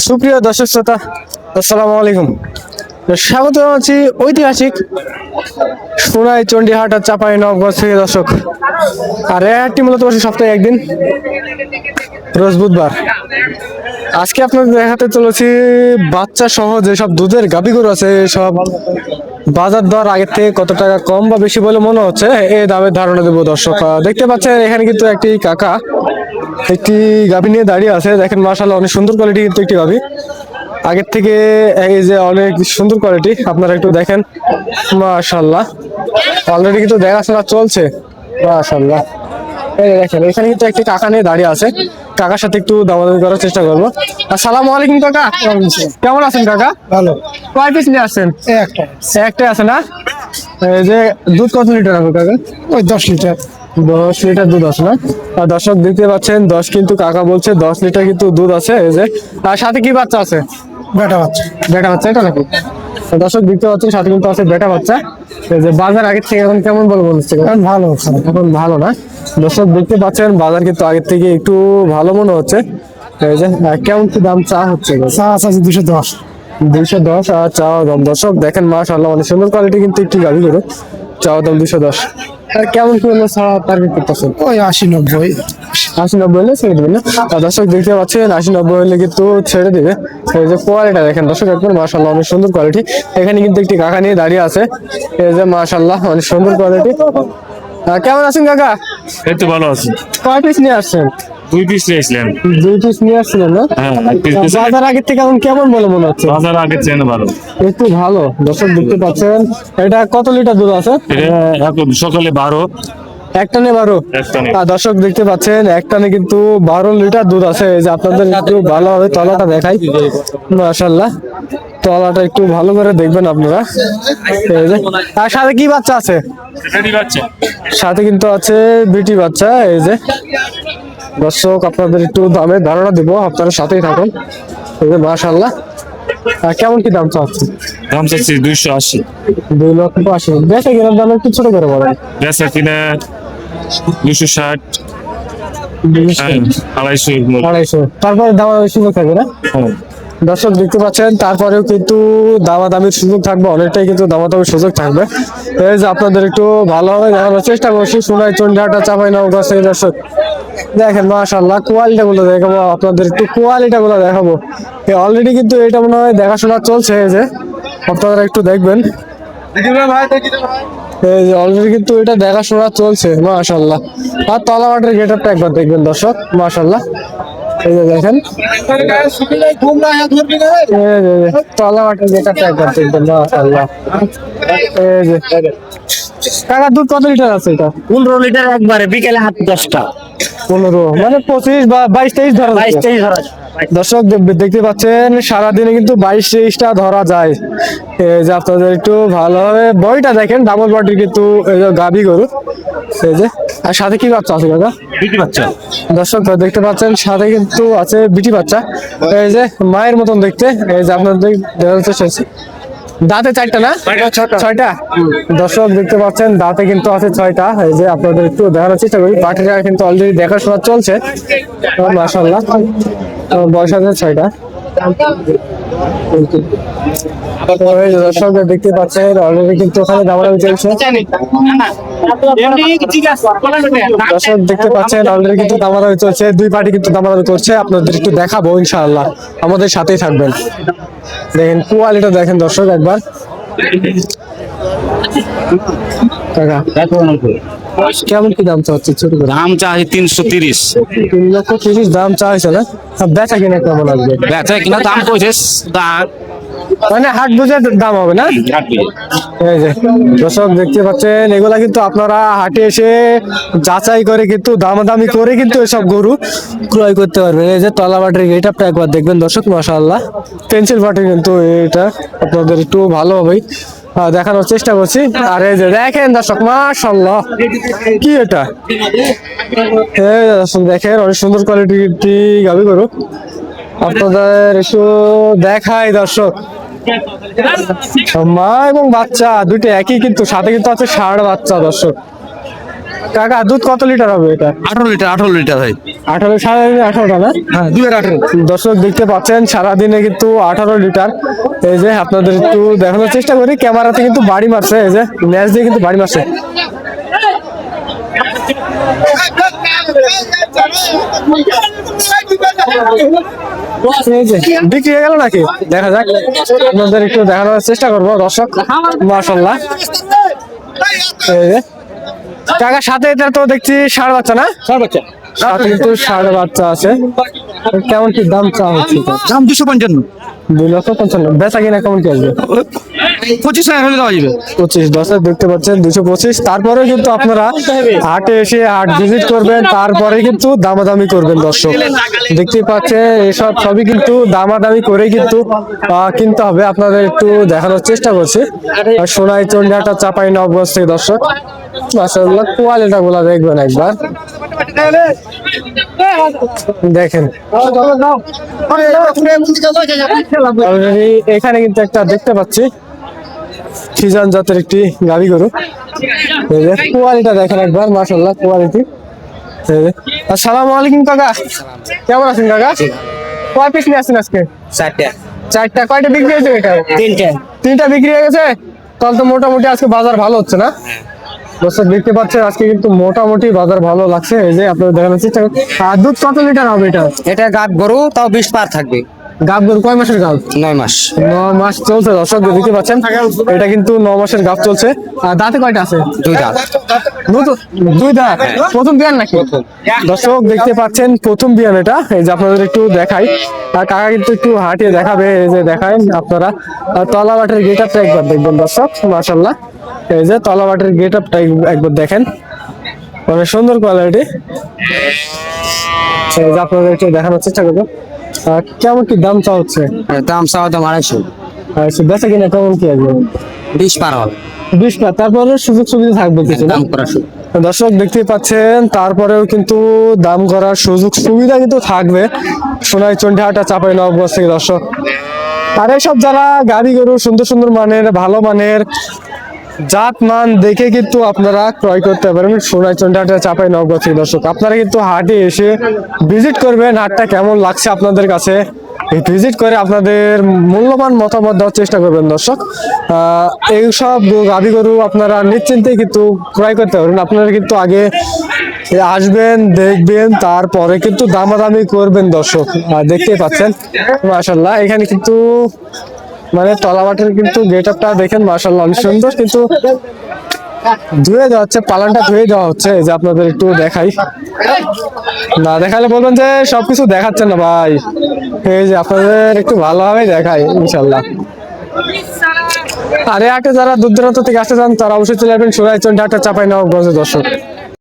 সুপ্রিয় দর্শক শ্রোতা, আসসালামু আলাইকুম। স্বাগত জানাচ্ছি ঐতিহাসিক সোনাই চণ্ডীহাট আর চাপাই নবগঞ্জ থেকে দর্শক। আর এই হাটটি মূলত বসে সপ্তাহে একদিন, রোজ বুধবার। আজকে আপনাদের দেখাতে চলেছি বাচ্চা সহ যেসব দুধের গাভী গরু আছে, সব বাজার দর আগের থেকে কত টাকা কম বা বেশি বলে মনে হচ্ছে এই দামের ধারণা দেবো দর্শক। দেখতে পাচ্ছেন এখানে কিন্তু একটি কাকা একটি গাভী নিয়ে দাঁড়িয়ে আছে। দেখেন মাশাআল্লাহ, অনেক সুন্দর কোয়ালিটি কিন্তু একটি গাভী, আগের থেকে এই যে অনেক সুন্দর কোয়ালিটি। আপনারা একটু দেখেন, মাশাআল্লাহ অলরেডি কিন্তু দেখাশোনা চলছে। মাশাআল্লাহ দেখেন এখানে কিন্তু একটি কাকা নিয়ে দাঁড়িয়ে আছে। কাকার সাথে একটু দামাদামি করার চেষ্টা করবো। আসসালামু আলাইকুম কাকা, কেমন আছেন কাকা? ভালো। কয় পিস নিয়ে আসছেন? একটাই আছে না? এই যে দুধ কত লিটার হবে কাকা? ওই 10 লিটার। 10 লিটার দুধ আছে না? আর দর্শক দেখতে পাচ্ছেন 10 কিন্তু কাকা বলছে 10 লিটার কিন্তু দুধ আছে। এই যে আর সাথে কি বাচ্চা আছে? বেটা বাচ্চা। বেটা বাচ্চা এটা নাকি? দর্শক দেখতে পাচ্ছেন সাথে কিন্তু আছে বেটা বাচ্চা। এই যে বাজার আগের থেকে এখন কেমন বলে বলছে? ভালো। এখন ভালো না? দর্শক দেখতে পাচ্ছেন বাজার কিন্তু আগের থেকে একটু ভালো মনে হচ্ছে। এই যে কেমন কি দাম চা হচ্ছে? চা আছে 210। 210 আর চাওয়া দাম। দর্শক দেখেন মাশাআল্লাহ অনেক সুন্দর কোয়ালিটি কিন্তু একটি গাভী গরু, চাওয়া দাম 210। আর কেমন কি হলো ছাড়া টার্গেট করতেছেন? ওই 80-90। 80-90 হলে ছেড়ে দেবেন না? আর দর্শক দেখতে পাচ্ছেন 80-90 হলে কিন্তু ছেড়ে দিবে। এই যে কোয়ালিটি দেখেন দর্শক, একবার মাশাআল্লাহ অনেক সুন্দর কোয়ালিটি। এখানে কিন্তু একটি কাকা নিয়ে দাঁড়িয়ে আছে। এই যে মাশাআল্লাহ অনেক সুন্দর কোয়ালিটি। কেমন আছেন কাকা? এই তো ভালো আছি। কয় পিস নিয়ে আসছেন? 2 পিস নিয়েছিলেন। 2 পিস নিয়ে আসছিলেন না? হ্যাঁ, 1 পিস দিয়েছে। বাজার আগের থেকে এখন কেমন বলে মনে হচ্ছে? বাজার আগের চেয়ে ভালো। একটু ভালো। দর্শক দেখতে পাচ্ছেন এটা কত লিটার দুধ আছে? এটা এখন সকালে 12। একটানে 12। আর দর্শক দেখতে পাচ্ছেন একটানে কিন্তু 12 লিটার দুধ আছে। এই যে আপনাদের একটু ভালোভাবে তলাটা দেখাই, মাশাআল্লাহ তলাটা একটু ভালো করে দেখবেন আপনারা। এই যে আর সাথে কি বাচ্চা আছে? সাথে কিন্তু আছে বিটি বাচ্চা। এই যে দর্শক আপনাদের একটু দামের ধারণা দিব, আপনারা সাথেই থাকুন। এই যে মাশাআল্লাহ। আর কেমন কি দাম চাচ্ছেন? দাম চাচ্ছি 280। 2,80,000। বেচা কেনার দাম একটু ছোট করে বলেন। বেচা কিনা 260, 250। তারপরে দামাদামির সুযোগ থাকবে না? দর্শক দেখতে পাচ্ছেন তারপরেও কিন্তু দামাদামির সুযোগ থাকবে, অনেকটাই কিন্তু দামাদামির সুযোগ থাকবে। এই যে আপনাদের একটু ভালোভাবে দেখানোর চেষ্টা করছি সোনাই চণ্ডীহাট চাপাই নবগঞ্জ। এই দর্শক দেখেন মাশাআল্লাহ কোয়ালিটি গুলো দেখাবো আপনাদের, একটু কোয়ালিটি গুলো দেখাবো। অলরেডি কিন্তু এটা মনে হয় দেখাশোনা চলছে। এই যে আপনারা একটু দেখবেন, এই যে অলরেডি কিন্তু এটা দেখাশোনা চলছে মাশাআল্লাহ। আর তলাবাটের গেটআপটা একবার দেখবেন দর্শক, মাশাআল্লাহ এই যে দেখেন তলাবাটের গেটআপটা একবার দেখবেন মাশাআল্লাহ। এই যে কাকা দুধ কত লিটার আছে? এটা 15 লিটার একবারে, বিকেলে হাতে 10টা। 15 মানে 25 বা 22-23 ধরা যায়। 22-23 ধরা যায়। দর্শক দেখতে পাচ্ছেন সারাদিনে কিন্তু 22-23টা ধরা যায়। এই যে আপনাদের একটু ভালোভাবে বডিটা দেখেন, ডাবল বডি কিন্তু গাভী গরু। এই যে আর সাথে কি বাচ্চা আছে কাকা? বিটি বাচ্চা। দর্শক দেখতে পাচ্ছেন সাথে কিন্তু আছে বিটি বাচ্চা। এই যে মায়ের মতন দেখতে। এই যে আপনাদের দেখা যাচ্ছে দাঁতে 4টা না 6টা। দর্শক দেখতে পাচ্ছেন দাঁতে কিন্তু আছে 6টা। এই যে আপনাদের একটু দেখানোর চেষ্টা করি, পাটিটা কিন্তু অলরেডি দেখাশোনা চলছে মাশাআল্লাহ। বয়স আছে 6টা। দর্শক দেখতে পাচ্ছেন অলরেডি কিন্তু ওখানে দামাদামি চলছে। দর্শক দেখতে পাচ্ছেন অলরেডি কিন্তু দামাদামি চলছে, 2 পার্টি কিন্তু দামাদামি করছে। আপনাদের একটু দেখাবো ইনশাআল্লাহ, আমাদের সাথেই থাকবেন। দেখেন কোয়ালিটি দেখেন দর্শক একবার। কাকা কেমন কি দাম চাচ্ছে? ছোট করে দাম চাই 330। 3,30,000 দাম চাইছে না? বেচা কিনা কেমন আসবে? বেচা কিনা দাম কইছে মানে হাট বুঝে দাম হবে না? এই যে দর্শক দেখতে পাচ্ছেন এগুলা কিন্তু আপনারা হাটে এসে যাচাই করে কিন্তু দামাদামি করে কিন্তু এসব গরু ক্রয় করতে পারবেন। এই যে তলাবাটের গেটআপটা একবার দেখবেন দর্শক, মাশাআল্লাহ পেন্সিল বাটে কিন্তু এটা আপনাদের একটু ভালোভাবেই দেখানোর চেষ্টা করছি। আর এই যে দেখেন দর্শক মাশাআল্লাহ কি এটা, এই দর্শক দেখেন অনেক সুন্দর কোয়ালিটি গাভী গরু। আপনাদের একটু দেখাই দর্শক, মা এবং বাচ্চা দুটো একই, কিন্তু সাথে কিন্তু আছে ষাঁড় বাচ্চা। দর্শক কাকা দুধ কত লিটার হবে এটা? 18 লিটার ভাই। 18 সারাদিনে 18টা না? হ্যাঁ 218। দর্শক দেখতে পাচ্ছেন সারাদিনে কিন্তু 18 লিটার। এই যে আপনাদের একটু দেখানোর চেষ্টা করি, ক্যামেরাতে কিন্তু বাড়ি মারছে, এই যে ম্যাচ দিয়ে কিন্তু বাড়ি মারছে। এই যে বিক্রি হয়ে গেল নাকি দেখা যাক, আপনাদের একটু দেখানোর চেষ্টা করবো দর্শক। মাশাআল্লাহ, এই যে টাকা সাথে এটা তো দেখছি ষাঁড় বাচ্চা না? সাথে কিন্তু ষাঁড় বাচ্চা আছে। কেমন কি দাম চাওয়া হচ্ছে এটা? দাম 255। 2,55,000। বেচা কিনা কেমন কি আসবে? 25,000 হলে দেওয়া যাবে। 25 দর্শক দেখতে পাচ্ছেন 225। তারপরে কিন্তু আপনারা হাটে এসে হাট ভিজিট করবেন, তারপরে কিন্তু দামাদামি করবেন দর্শক। দেখতে পাচ্ছেন এসব সবই কিন্তু দামাদামি করে কিন্তু কিনতে হবে। আপনাদের একটু দেখানোর চেষ্টা করছি। আর সোনাই চন্ডিহাটা চাপাই নবগঞ্জ থেকে দর্শক। মাশাআল্লাহ কোয়ালিটি গুলা দেখবেন একবার, দেখেন। অলরেডি এখানে কিন্তু একটা দেখতে পাচ্ছি ফিজান জাতের একটি গাভী গরু। কোয়ালিটা দেখেন একবার, মাশাআল্লাহ কোয়ালিটি। আসসালামু আলাইকুম কাকা, কেমন আছেন কাকা? কয় পিস নিয়ে আসছেন আজকে? 4টা। কয়টা বিক্রি হয়েছে এটা? 3টা বিক্রি হয়ে গেছে। তাহলে তো মোটামুটি আজকে বাজার ভালো হচ্ছে না? দর্শক দেখতে পাচ্ছেন আজকে কিন্তু মোটামুটি বাজার ভালো লাগছে। এই যে আপনাদের দেখানোর চেষ্টা করুন। আর দুধ কত লিটার হবে এটা? এটা গাব গরু, তাও 20 পার থাকবে। গাব গরু কয় মাসের গাব? 9 মাস। 9 মাস চলছে দর্শক, দেখতে পাচ্ছেন এটা কিন্তু 9 মাসের গাব চলছে। আর দাঁতে কয়টা আছে? 2 দাঁত। নতুন 2 দাঁত, প্রথম বিয়ান নাকি? দর্শক দেখতে পাচ্ছেন প্রথম বিয়ান এটা। এই যে আপনাদের একটু দেখাই, আর কাকা কিন্তু একটু হাঁটিয়ে দেখাবে। এই যে দেখায় আপনারা তলাবাটের গেট আপটা একবার দেখবেন দর্শক। মাশাআল্লাহ, এই যে তলাবাটের গেট আপটা একবার দেখেন, অনেক সুন্দর কোয়ালিটি। এই যে আপনাদের একটু দেখানোর চেষ্টা করবো। কেমন কি দাম চা হচ্ছে? দাম চাওয়া দাম 250। বেচা কিনা কেমন কি আসবে? 20 পার হবে। 20 পা, তারপরে সুযোগ সুবিধা থাকবে কিছু না? দাম করা শুরু। দর্শক দেখতেই পাচ্ছেন তারপরেও কিন্তু দাম করার সুযোগ সুবিধা কিন্তু থাকবে সোনাই চন্ডিহাটা চাপাই নবগঞ্জ থেকে দর্শক। আর এইসব যারা গাড়ি গরু সুন্দর সুন্দর মানের, ভালো মানের জাত মান দেখে কিন্তু আপনারা ক্রয় করতে পারবেন সোনাই চন্ডিহাটা চাপাই নবগঞ্জ থেকে দর্শক। আপনারা কিন্তু হাটে এসে ভিজিট করবেন, হাটটা কেমন লাগছে আপনাদের কাছে ভিজিট করে আপনাদের মূল্যবান মতামত দেওয়ার চেষ্টা করবেন দর্শক। এইসব গাভী গরু আপনারা নিশ্চিন্তে কিন্তু ক্রয় করতে পারবেন। আপনারা কিন্তু আগে আসবেন, দেখবেন, তারপরে কিন্তু দামাদামি করবেন দর্শক। দেখতেই পাচ্ছেন মাশাআল্লাহ, এখানে কিন্তু মানে তলাবাটের কিন্তু গেট আপটা দেখেন মাশাআল্লাহ অনেক সুন্দর, কিন্তু ধুয়ে দেওয়া হচ্ছে, পালানটা ধুয়ে দেওয়া হচ্ছে। এই যে আপনাদের একটু দেখাই, না দেখালে বলবেন যে সবকিছু দেখাচ্ছেন না ভাই। এই যে আপনাদের একটু ভালোভাবে দেখাই ইনশাল্লাহ। আর এই হাটে যারা দূর দূরান্ত থেকে আসতে চান তারা অবশ্যই চলে আসবেন সোনাই চন্ডিহাটা চাপাই নবগঞ্জ দর্শক।